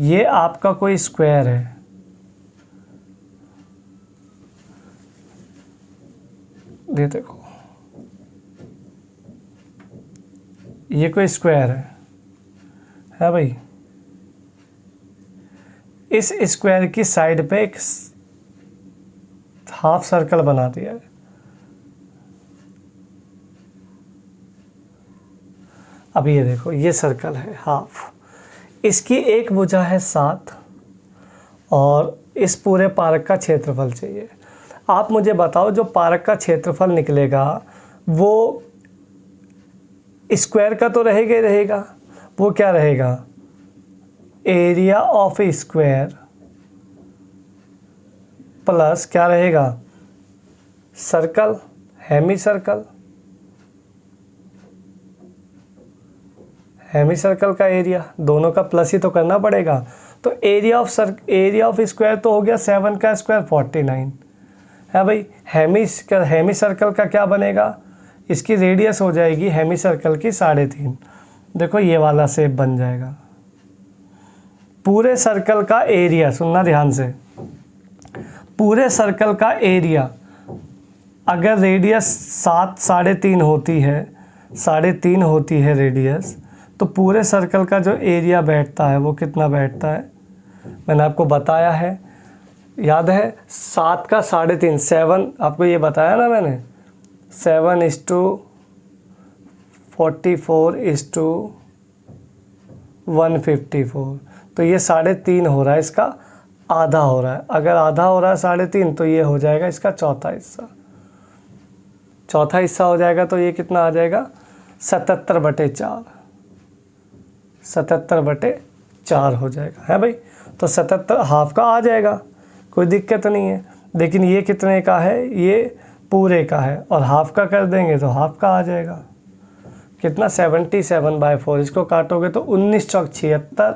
ये आपका कोई स्क्वायर है, ये देखो, ये कोई स्क्वायर है भाई। इस स्क्वायर की साइड पे एक हाफ सर्कल बना दिया है। अब ये देखो, ये सर्कल है हाफ, इसकी एक भुजा है 7 और इस पूरे पार्क का क्षेत्रफल चाहिए। आप मुझे बताओ जो पार्क का क्षेत्रफल निकलेगा वो स्क्वायर का तो रहेगा ही रहेगा, वो क्या रहेगा, area of a square plus क्या रहेगा, circle, hemi circle, hemi circle का एरिया, दोनों का प्लस ही तो करना पड़ेगा। तो एरिया ऑफ स्क्वायर तो हो गया 7 का स्क्वायर 49 है भाई। हेमी सर्कल का क्या बनेगा, इसकी रेडियस हो जाएगी हेमी सर्कल की 3.5। देखो ये वाला शेप बन जाएगा। पूरे सर्कल का एरिया, सुनना ध्यान से, पूरे सर्कल का एरिया अगर रेडियस 3.5 होती है, 3.5 होती है रेडियस, तो पूरे सर्कल का जो एरिया बैठता है वो कितना बैठता है, मैंने आपको बताया है, याद है, 7 का 3.5, 7, आपको ये बताया ना मैंने, 7:44:154, तो ये 3.5 हो रहा है, इसका आधा हो रहा है। अगर आधा हो रहा है 3.5 तो ये हो जाएगा इसका चौथा हिस्सा, चौथा हिस्सा हो जाएगा तो ये कितना आ जाएगा 77/4, 77/4 हो जाएगा, है भाई। तो 77 हाफ का आ जाएगा, कोई दिक्कत नहीं है। लेकिन ये कितने का है, ये पूरे का है, और हाफ का कर देंगे तो हाफ का आ जाएगा कितना 77/4। इसको काटोगे तो 19 चौक 76,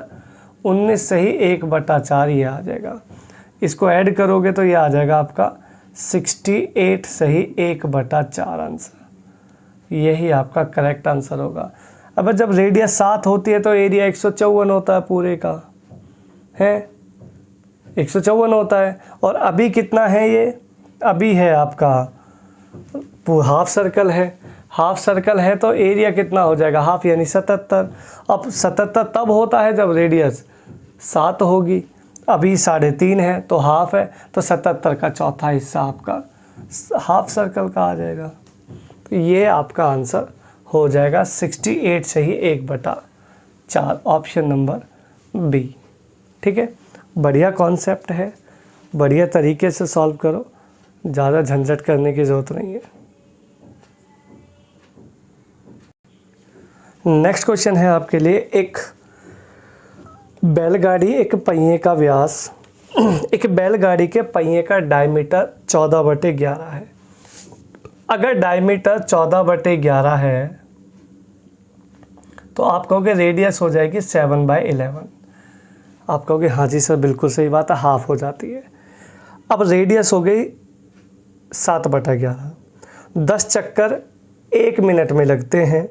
19 सही 1/4 ये आ जाएगा। इसको ऐड करोगे तो ये आ जाएगा आपका 68 सही 1/4 आंसर। यही आपका करेक्ट आंसर होगा। अब जब रेडियस 7 होती है तो एरिया 154 होता है पूरे का, है 154 होता है। और अभी कितना है, ये अभी है आपका हाफ सर्कल है, हाफ सर्कल है तो एरिया कितना हो जाएगा, हाफ यानी 77। अब 77 तब होता है जब रेडियस 7 होगी, अभी 3.5 है तो हाफ है, तो 77 का चौथा हिस्सा आपका हाफ सर्कल का आ जाएगा। तो ये आपका आंसर हो जाएगा 68 सही 1/4, ऑप्शन नंबर बी। ठीक है, बढ़िया कॉन्सेप्ट है, बढ़िया तरीके से सॉल्व करो, ज़्यादा झंझट करने की ज़रूरत नहीं है। नेक्स्ट क्वेश्चन है आपके लिए, एक बैलगाड़ी, एक पहिए का व्यास, एक बैलगाड़ी के पहिए का डायमीटर 14/11 है। अगर डायमीटर 14/11 है तो आप कहोगे रेडियस हो जाएगी 7/11। आप कहोगे हाँ जी सर बिल्कुल सही बात है, हाफ हो जाती है। अब रेडियस हो गई 7/11, 10 चक्कर 1 मिनट में लगते हैं।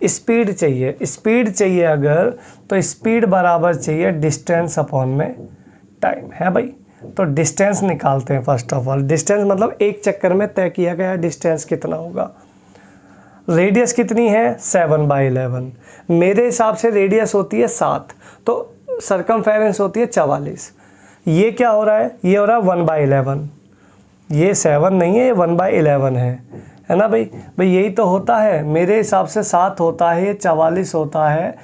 स्पीड चाहिए अगर, तो स्पीड बराबर चाहिए डिस्टेंस अपॉन में टाइम, है भाई। तो डिस्टेंस निकालते हैं फर्स्ट ऑफ ऑल। डिस्टेंस मतलब एक चक्कर में तय किया गया डिस्टेंस कितना होगा। रेडियस कितनी है 7/11, मेरे हिसाब से रेडियस होती है 7, तो सरकमफेरेंस होती है 44। ये क्या हो रहा है, ये हो रहा है 1/11, ये 7 नहीं है, ये 1/11 है ना भाई। यही तो होता है, मेरे हिसाब से 7 होता है, ये 44 होता है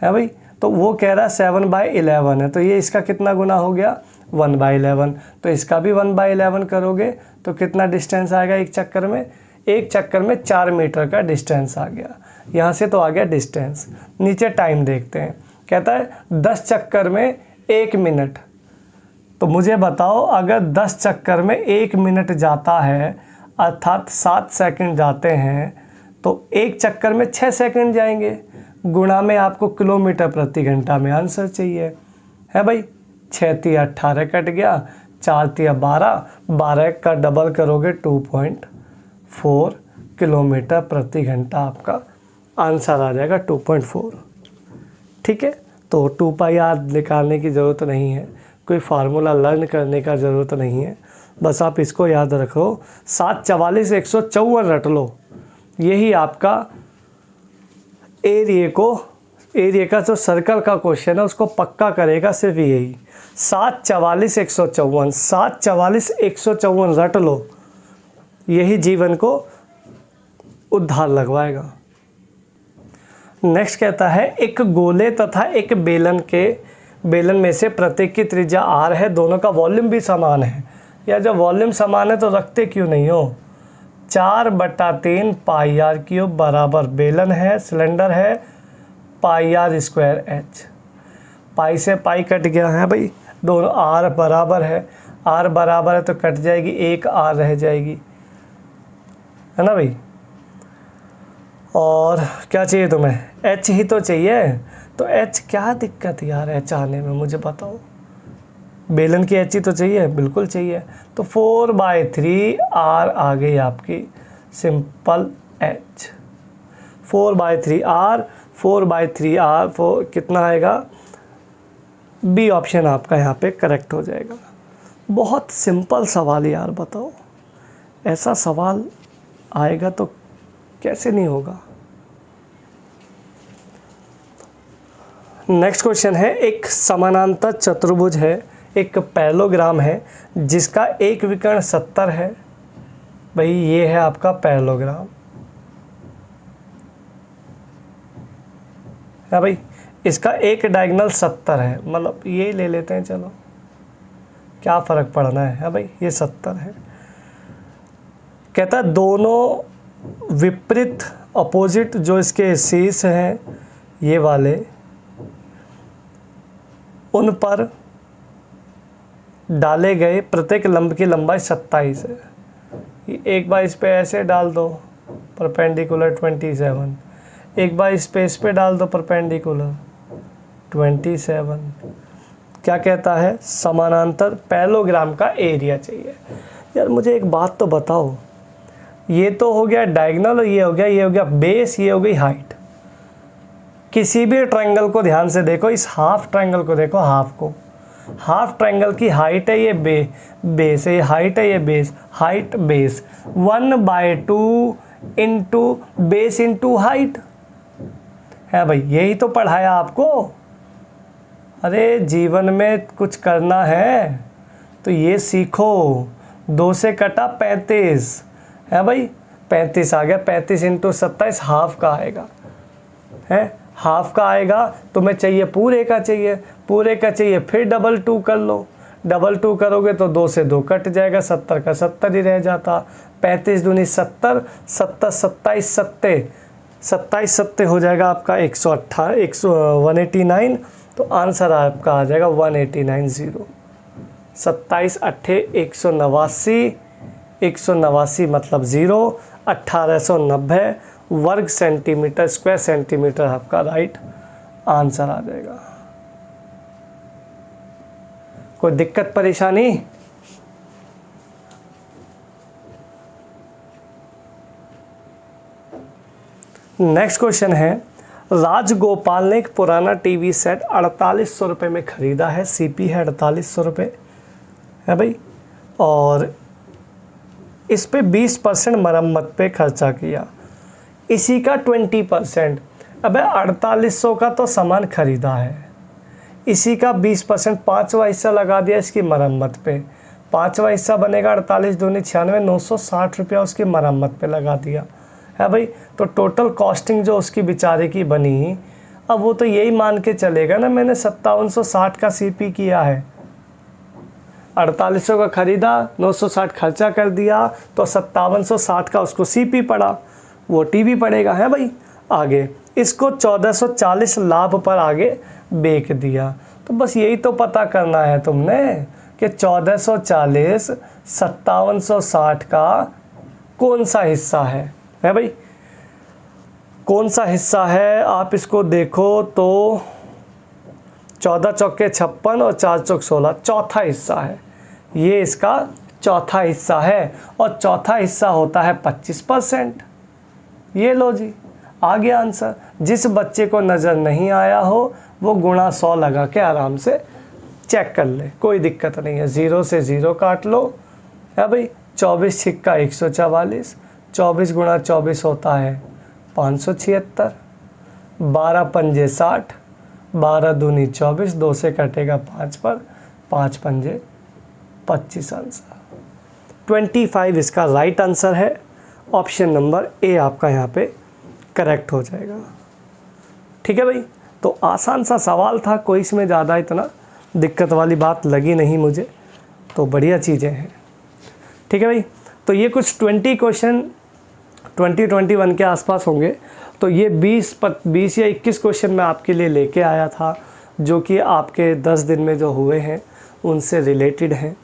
भाई। तो वो कह रहा है 7/11 है, तो ये इसका कितना गुना हो गया 1/11, तो इसका भी 1/11 करोगे तो कितना डिस्टेंस आएगा एक चक्कर में, एक चक्कर में 4 मीटर का डिस्टेंस आ गया। यहाँ से तो आ गया डिस्टेंस। नीचे टाइम देखते हैं, कहता है 10 चक्कर में 1 मिनट। तो मुझे बताओ अगर 10 चक्कर में 1 मिनट जाता है अर्थात 7 सेकंड जाते हैं, तो एक चक्कर में 6 सेकंड जाएंगे। गुणा में आपको किलोमीटर प्रति घंटा में आंसर चाहिए, है भाई। 6 × 18 कट गया, 4 × 12, 12 का डबल करोगे 2.4 किलोमीटर प्रति घंटा आपका आंसर आ जाएगा 2.4। ठीक है, तो 2πr निकालने की ज़रूरत नहीं है, कोई फार्मूला लर्न करने का ज़रूरत नहीं है, बस आप इसको याद रखो। 7 44 154 रट लो, यही आपका एरिया को एरिया का जो सर्कल का क्वेश्चन है उसको पक्का करेगा सिर्फ यही। 7 44 154, 7 44 154 रट लो, यही जीवन को उद्धार लगवाएगा। नेक्स्ट कहता है एक गोले तथा एक बेलन में से प्रत्येक की त्रिज्या r है, दोनों का वॉल्यूम भी समान है। या जब वॉल्यूम समान है तो रखते क्यों नहीं हो। 4/3 पाई आर क्यूब बराबर बेलन है, सिलेंडर है, पाई आर स्क्वायर एच। पाई से पाई कट गया है भाई, दोनों आर बराबर है, आर बराबर है तो कट जाएगी, एक आर रह जाएगी, है ना भाई। और क्या चाहिए तुम्हें, एच ही तो चाहिए। तो एच क्या दिक्कत यार एच आने में, मुझे बताओ। बेलन की एच ही तो चाहिए, बिल्कुल चाहिए। तो 4/3 आर आ गई आपकी सिंपल एच। 4/3 आर, 4/3 आर, कितना आएगा, बी ऑप्शन आपका यहाँ पे करेक्ट हो जाएगा। बहुत सिंपल सवाल यार, बताओ ऐसा सवाल आएगा तो कैसे नहीं होगा। नेक्स्ट क्वेश्चन है एक समानांतर चतुर्भुज है, एक पैरेललोग्राम है जिसका एक विकर्ण 70 है। भाई ये है आपका पैरेललोग्राम है भाई, इसका एक डायगोनल 70 है, मतलब ये ले लेते हैं, चलो क्या फ़र्क पड़ना है भाई, ये 70 है। कहता है दोनों विपरीत अपोजिट जो इसके शीर्ष हैं ये वाले, उन पर डाले गए प्रत्येक लंब की लंबाई 27 है। एक बार इस पे ऐसे डाल दो परपेंडिकुलर 27, एक बार इस पे डाल दो परपेंडिकुलर 27। क्या कहता है, समानांतर पैरेललोग्राम का एरिया चाहिए। यार मुझे एक बात तो बताओ, ये तो हो गया डायगोनल और ये हो गया बेस, ये हो गई हाइट। किसी भी ट्रायंगल को ध्यान से देखो, इस हाफ ट्रायंगल को देखो, हाफ ट्रायंगल की हाइट है ये बेस है, ये हाइट है ये base, height base 1/2 into base into height है भाई, यही तो पढ़ाया आपको। अरे जीवन में कुछ करना है तो ये सीखो। 2 से कटा 35 है भाई, 35 आ गया, 35 इंटू 27 हाफ का आएगा, है हाफ का आएगा। तुम्हें चाहिए पूरे का चाहिए, फिर डबल 2 कर लो, डबल 2 करोगे तो 2 से 2 कट जाएगा, 70 का 70 ही रह जाता। 35 दूनी 70, 27 27 सत्ते हो जाएगा आपका 189। तो आंसर आपका आ जाएगा 189 27 अट्ठे 189, 189 मतलब 0, 1890 वर्ग सेंटीमीटर स्क्वायर सेंटीमीटर आपका राइट आंसर आ जाएगा। कोई दिक्कत परेशानी? नेक्स्ट क्वेश्चन है, राजगोपाल ने एक पुराना टीवी सेट 4800 रुपये में ख़रीदा है, सीपी है 4800 रुपये है भाई, और इस पे 20% मरम्मत पे खर्चा किया, इसी का 20%। अबे 4800 का तो सामान ख़रीदा है, इसी का 20% 5वां हिस्सा लगा दिया इसकी मरम्मत पे, 5वां हिस्सा बनेगा 48 दूनी 96, 960 रुपया उसकी मरम्मत पे लगा दिया है भाई। तो टोटल कॉस्टिंग जो उसकी बेचारे की बनी, अब वो तो यही मान के चलेगा ना मैंने 5760 का सीपी किया है, 4800 का ख़रीदा, 960 खर्चा कर दिया, तो 5760 का उसको सीपी पड़ा, वो टीवी पड़ेगा है भाई। आगे इसको 1440 लाभ पर आगे बेच दिया। तो बस यही तो पता करना है तुमने कि 1440 5760 का कौन सा हिस्सा है भाई, कौन सा हिस्सा है। आप इसको देखो तो 14 चौके 56 और 4 चौक 16 चौथा हिस्सा है, ये इसका चौथा हिस्सा है, और चौथा हिस्सा होता है 25%। ये लो जी, आ गया आंसर। जिस बच्चे को नज़र नहीं आया हो वो गुणा 100 लगा के आराम से चेक कर ले, कोई दिक्कत नहीं है। 0 से 0 काट लो है भाई, 24 छिक्का 144, 24 गुणा 24 होता है 576, 12 पंजे 60, 12 दूनी 24, 2 से कटेगा 5 पर, 5 पंजे 25 आंसर। 25 इसका राइट आंसर है। ऑप्शन नंबर ए आपका यहाँ पे करेक्ट हो जाएगा। ठीक है भाई, तो आसान सा सवाल था, कोई इसमें ज़्यादा इतना दिक्कत वाली बात लगी नहीं मुझे, तो बढ़िया चीज़ें हैं। ठीक है भाई, तो ये कुछ 20 क्वेश्चन 2021 के आसपास होंगे। तो ये 20 या 21 क्वेश्चन मैं आपके लिए लेके आया था, जो कि आपके 10 दिन में जो हुए हैं उनसे रिलेटेड हैं।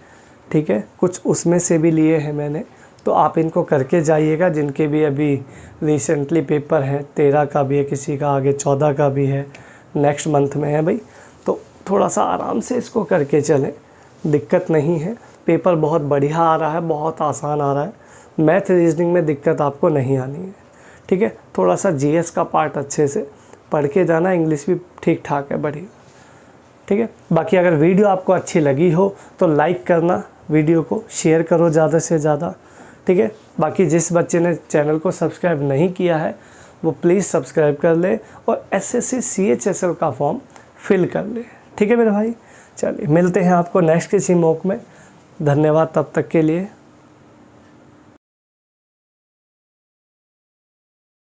ठीक है, कुछ उसमें से भी लिए हैं मैंने, तो आप इनको करके जाइएगा। जिनके भी अभी रिसेंटली पेपर हैं, 13 का भी है, किसी का आगे 14 का भी है, नेक्स्ट मंथ में है भाई। तो थोड़ा सा आराम से इसको करके चलें, दिक्कत नहीं है। पेपर बहुत बढ़िया आ रहा है, बहुत आसान आ रहा है। मैथ रीजनिंग में दिक्कत आपको नहीं आनी है। ठीक है, थोड़ा सा जीएस का पार्ट अच्छे से पढ़ के जाना, इंग्लिश भी ठीक ठाक है, बढ़िया। ठीक है, बाकी अगर वीडियो आपको अच्छी लगी हो तो लाइक करना, वीडियो को शेयर करो ज़्यादा से ज़्यादा। ठीक है, बाकी जिस बच्चे ने चैनल को सब्सक्राइब नहीं किया है वो प्लीज़ सब्सक्राइब कर ले और एसएससी CHSL का फॉर्म फिल कर ले। ठीक है मेरे भाई, चलिए मिलते हैं आपको नेक्स्ट किसी मॉक में। धन्यवाद तब तक के लिए।